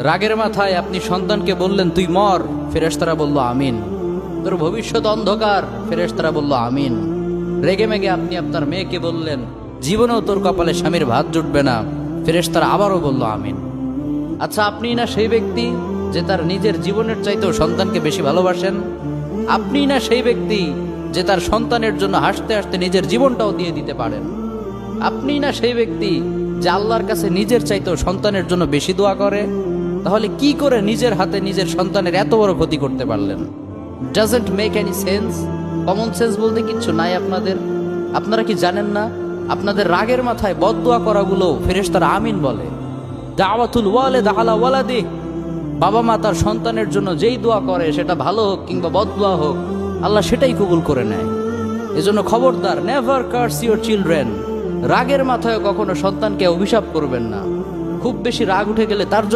রাগের মাথায় আপনি সন্তানকে বললেন তুই মর, ফেরেশতারা বলল আমিন। তোর ভবিষ্যৎ অন্ধকার, ফেরেশতারা বলল আমিন। রেগে মেগে আপনি আপনার মেয়েকে বললেন জীবনেও তোর কপালে স্বামীর ভাত জুটবে না, ফেরেশতারা আবারও বলল আমিন। আচ্ছা, আপনি না সেই ব্যক্তি যে তার নিজের জীবনের চাইতেও সন্তানকে বেশি ভালোবাসেন? আপনি না সেই ব্যক্তি যে তার সন্তানের জন্য হাসতে হাসতে নিজের জীবনটাও দিয়ে দিতে পারেন? আপনি না সেই ব্যক্তি যে আল্লাহর কাছে নিজের চাইতেও সন্তানের জন্য বেশি দোয়া করে? তাহলে কি করে নিজের হাতে নিজের সন্তানের এত বড় ক্ষতি করতে পারলেন? Doesn't make any sense. Common sense বলতে কিচ্ছু নাই আপনাদের? আপনারা কি জানেন না আপনাদের রাগের মাথায় বদদোয়া করাগুলো ফেরেশতারা আমিন বলে? দাওয়াতুল ওয়ালিদ আলা ওয়ালাদি, বাবা মা তার সন্তানের জন্য যেই দোয়া করে সেটা ভালো হোক কিংবা বদদোয়া হোক, আল্লাহ সেটাই কবুল করে নেয়। এজন্য খবরদার, নেভার কার্স ইউর চিলড্রেন। রাগের মাথায় কখনো সন্তানকে অভিশাপ করবেন না। খুব বেশি রাগ উঠে গেলে তার জন্য